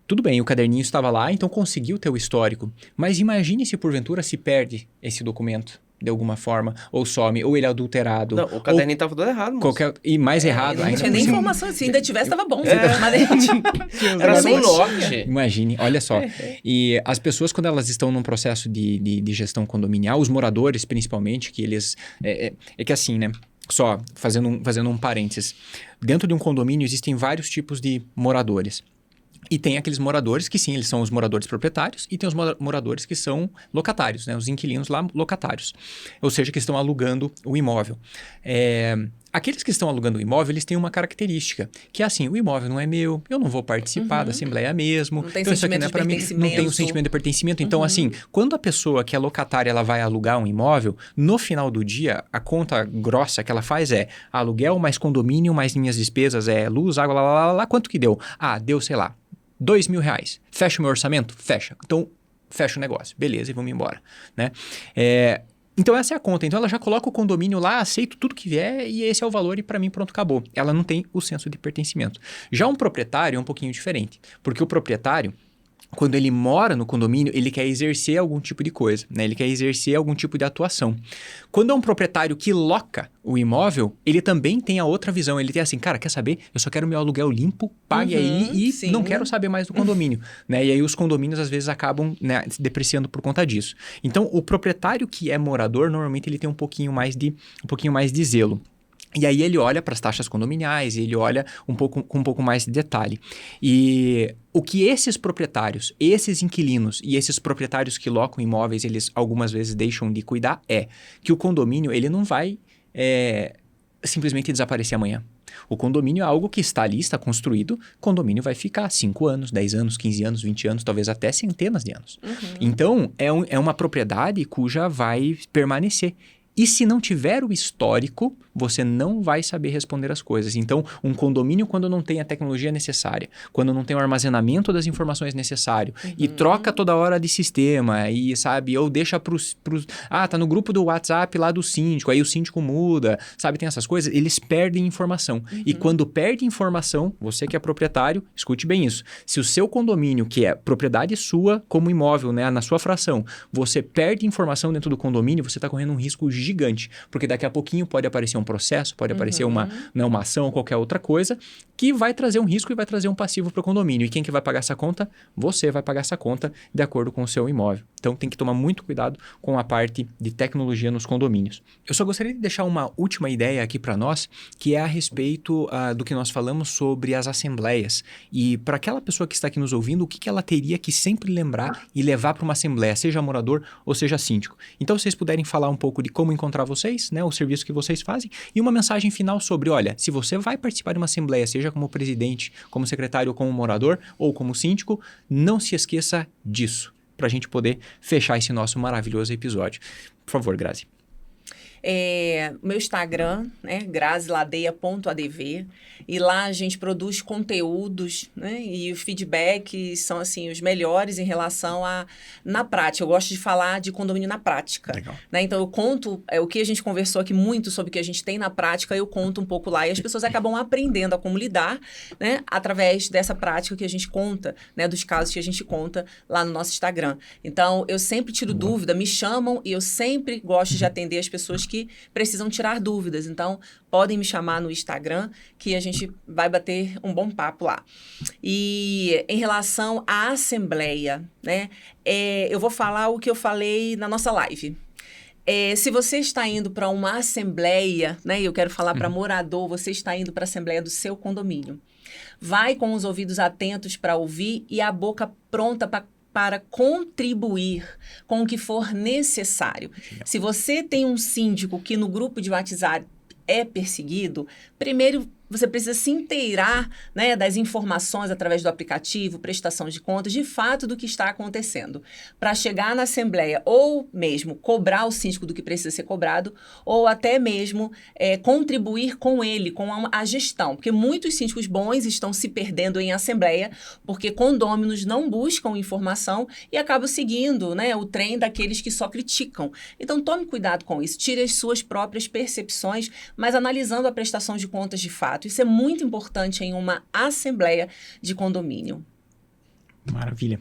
tudo bem, o caderninho estava lá, então conseguiu ter o histórico, mas imagine se porventura se perde esse documento de alguma forma, ou some, ou ele é adulterado. Não, o caderninho estava todo errado, moço. E mais errado Não ainda. tinha nem informação, se ainda tivesse, estava bom. Era só um norte. Imagine, olha só. E as pessoas, quando elas estão num processo de gestão condominial, os moradores, principalmente, que eles... É que assim, né? Só fazendo um parênteses. Dentro de um condomínio existem vários tipos de moradores. E tem aqueles moradores que sim, eles são os moradores proprietários, e tem os moradores que são locatários, né? Os inquilinos lá locatários, ou seja, que estão alugando o imóvel. Aqueles que estão alugando o imóvel, eles têm uma característica, que é assim, o imóvel não é meu, eu não vou participar da assembleia mesmo, não tem então isso aqui não é para mim, não tem o sentimento de pertencimento. Então assim, quando a pessoa que é locatária, ela vai alugar um imóvel, no final do dia, a conta grossa que ela faz é aluguel mais condomínio, mais minhas despesas, luz, água, lá, quanto que deu? Deu, sei lá, R$2.000. Fecha o meu orçamento? Fecha. Então, fecha o negócio. Beleza, e vamos embora, né? Então, essa é a conta. Então, ela já coloca o condomínio lá, aceito tudo que vier e esse é o valor e para mim, pronto, acabou. Ela não tem o senso de pertencimento. Já um proprietário é um pouquinho diferente, porque o proprietário, quando ele mora no condomínio, ele quer exercer algum tipo de coisa, né? Ele quer exercer algum tipo de atuação. Quando é um proprietário que loca o imóvel, ele também tem a outra visão. Ele tem assim, cara, quer saber? Eu só quero meu aluguel limpo, pague aí e sim. não quero saber mais do condomínio, né? E aí os condomínios às vezes acabam, né, se depreciando por conta disso. Então, o proprietário que é morador, normalmente ele tem um pouquinho mais de zelo. E aí ele olha para as taxas condominiais, ele olha com um pouco mais de detalhe. E o que esses proprietários, esses inquilinos e esses proprietários que locam imóveis, eles algumas vezes deixam de cuidar é que o condomínio ele não vai simplesmente desaparecer amanhã. O condomínio é algo que está ali, está construído, o condomínio vai ficar 5 anos, 10 anos, 15 anos, 20 anos, talvez até centenas de anos. Então, é uma propriedade cuja vai permanecer. E se não tiver o histórico, você não vai saber responder as coisas. Então, um condomínio, quando não tem a tecnologia necessária, quando não tem o armazenamento das informações necessário, e troca toda hora de sistema, e sabe, ou deixa tá no grupo do WhatsApp lá do síndico, aí o síndico muda, sabe, tem essas coisas, eles perdem informação. E quando perde informação, você que é proprietário, escute bem isso. Se o seu condomínio, que é propriedade sua como imóvel, né, na sua fração, você perde informação dentro do condomínio, você está correndo um risco gigante, porque daqui a pouquinho pode aparecer um processo, pode aparecer uma ação ou qualquer outra coisa que vai trazer um risco e vai trazer um passivo para o condomínio. E quem que vai pagar essa conta? Você vai pagar essa conta de acordo com o seu imóvel. Então tem que tomar muito cuidado com a parte de tecnologia nos condomínios. Eu só gostaria de deixar uma última ideia aqui para nós, que é a respeito do que nós falamos sobre as assembleias. E para aquela pessoa que está aqui nos ouvindo, o que ela teria que sempre lembrar e levar para uma assembleia, seja morador ou seja síndico. Então, se vocês puderem falar um pouco de como encontrar vocês, né, o serviço que vocês fazem, e uma mensagem final sobre, olha, se você vai participar de uma assembleia, seja como presidente, como secretário, ou como morador, ou como síndico, não se esqueça disso, para a gente poder fechar esse nosso maravilhoso episódio. Por favor, Grazi. Meu Instagram, né, graziladeia.adv, e lá a gente produz conteúdos, né, e os feedbacks são assim os melhores em relação na prática. Eu gosto de falar de condomínio na prática. Legal. Né? Então eu conto o que a gente conversou aqui muito sobre o que a gente tem na prática, eu conto um pouco lá e as pessoas acabam aprendendo a como lidar, né, através dessa prática que a gente conta, né, dos casos que a gente conta lá no nosso Instagram. Então eu sempre tiro dúvida, me chamam e eu sempre gosto de atender as pessoas que precisam tirar dúvidas. Então, podem me chamar no Instagram, que a gente vai bater um bom papo lá. E em relação à assembleia, né, eu vou falar o que eu falei na nossa live. Se você está indo para uma assembleia, né, eu quero falar para morador, você está indo para a assembleia do seu condomínio. Vai com os ouvidos atentos para ouvir e a boca pronta para contribuir com o que for necessário. Se você tem um síndico que no grupo de WhatsApp é perseguido, primeiro você precisa se inteirar, né, das informações através do aplicativo, prestação de contas, de fato do que está acontecendo. Para chegar na assembleia ou mesmo cobrar o síndico do que precisa ser cobrado, ou até mesmo contribuir com ele, com a gestão. Porque muitos síndicos bons estão se perdendo em assembleia, porque condôminos não buscam informação e acabam seguindo, né, o trem daqueles que só criticam. Então tome cuidado com isso, tire as suas próprias percepções, mas analisando a prestação de contas de fato. Isso é muito importante em uma assembleia de condomínio. Maravilha.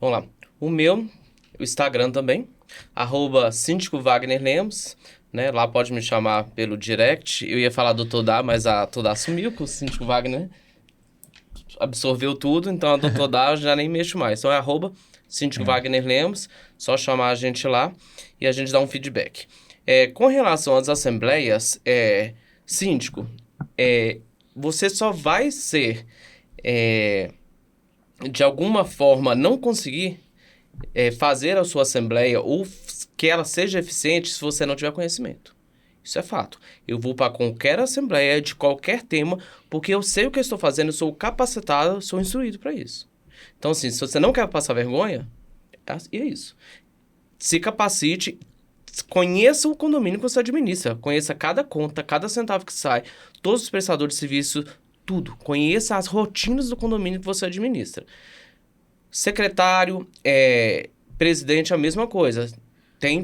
Vamos lá. O Instagram também, @síndico_Wagner_Lemos, né? Lá pode me chamar pelo direct. Eu ia falar do Todá, mas a Todá sumiu, que o síndico Wagner absorveu tudo, então a do Todá eu já nem mexo mais. Então @síndico_Wagner_Lemos, só chamar a gente lá e a gente dá um feedback. Com relação às assembleias, síndico, você só vai ser, de alguma forma, não conseguir fazer a sua assembleia ou que ela seja eficiente se você não tiver conhecimento. Isso é fato. Eu vou para qualquer assembleia de qualquer tema, porque eu sei o que eu estou fazendo, eu sou capacitado, sou instruído para isso. Então, assim, se você não quer passar vergonha, é isso. Se capacite. Conheça o condomínio que você administra. Conheça cada conta, cada centavo que sai, todos os prestadores de serviço, tudo. Conheça as rotinas do condomínio que você administra. Secretário, presidente, a mesma coisa. Tem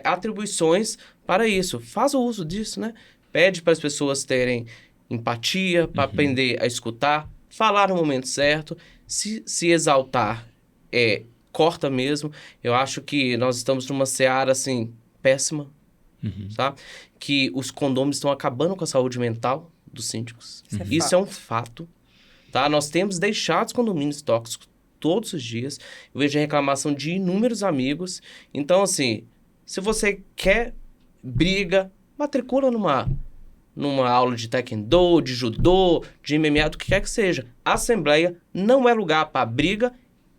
atribuições para isso. Faz o uso disso, né? Pede para as pessoas terem empatia, para aprender a escutar. falar no momento certo, se exaltar, corta mesmo. Eu acho que nós estamos numa seara, assim, péssima, tá? Que os condôminos estão acabando com a saúde mental dos síndicos. Isso é um fato, tá? Nós temos deixado os condomínios tóxicos todos os dias. Eu vejo a reclamação de inúmeros amigos. Então, assim, se você quer briga, matricula numa aula de taekwondo, de judô, de MMA, do que quer que seja. A Assembleia não é lugar para briga,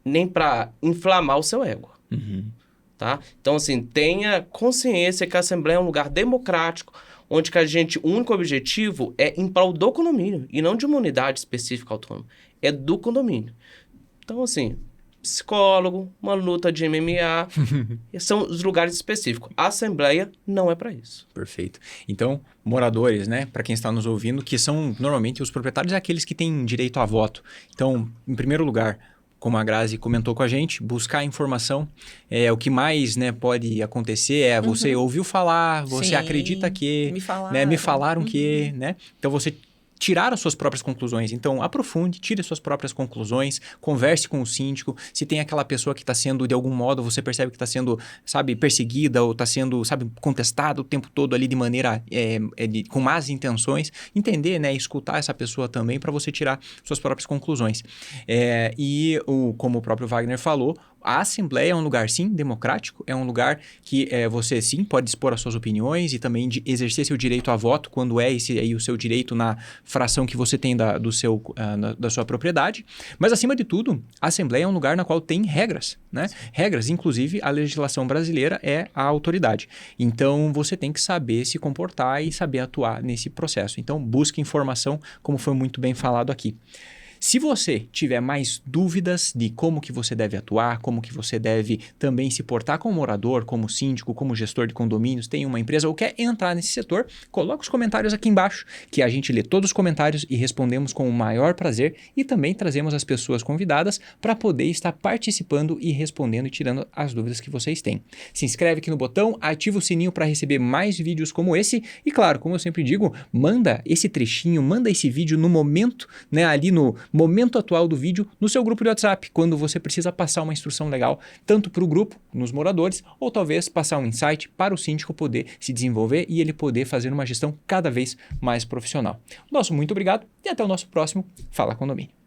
nem para inflamar o seu ego. Tá? Então, assim, tenha consciência que a Assembleia é um lugar democrático, onde que o único objetivo é em prol do condomínio, e não de uma unidade específica autônoma. É do condomínio. Então, assim, psicólogo, uma luta de MMA, são os lugares específicos. A Assembleia não é para isso. Perfeito. Então, moradores, né, para quem está nos ouvindo, que são normalmente os proprietários, aqueles que têm direito a voto. Então, em primeiro lugar, como a Grazi comentou com a gente, buscar informação. O que mais, né, pode acontecer é você ouviu falar, você acredita que... Me falaram que, né? Então, você tirar as suas próprias conclusões. Então, aprofunde, tire as suas próprias conclusões, converse com o síndico. Se tem aquela pessoa que está sendo, de algum modo, você percebe que está sendo, sabe, perseguida ou está sendo, sabe, contestada o tempo todo ali de maneira, com más intenções, entender, né, escutar essa pessoa também para você tirar suas próprias conclusões. Como o próprio Wagner falou, a Assembleia é um lugar, sim, democrático, é um lugar que você, sim, pode expor as suas opiniões e também exercer seu direito a voto, quando esse aí o seu direito na fração que você tem da sua propriedade. Mas, acima de tudo, a Assembleia é um lugar na qual tem regras, né? Regras, inclusive, a legislação brasileira é a autoridade. Então, você tem que saber se comportar e saber atuar nesse processo. Então, busque informação, como foi muito bem falado aqui. Se você tiver mais dúvidas de como que você deve atuar, como que você deve também se portar como morador, como síndico, como gestor de condomínios, tem uma empresa ou quer entrar nesse setor, coloca os comentários aqui embaixo, que a gente lê todos os comentários e respondemos com o maior prazer e também trazemos as pessoas convidadas para poder estar participando e respondendo e tirando as dúvidas que vocês têm. Se inscreve aqui no botão, ativa o sininho para receber mais vídeos como esse e, claro, como eu sempre digo, manda esse trechinho, manda esse vídeo no momento, né, ali no momento atual do vídeo no seu grupo de WhatsApp, quando você precisa passar uma instrução legal, tanto para o grupo, nos moradores, ou talvez passar um insight para o síndico poder se desenvolver e ele poder fazer uma gestão cada vez mais profissional. Nosso muito obrigado e até o nosso próximo Fala Condomínio.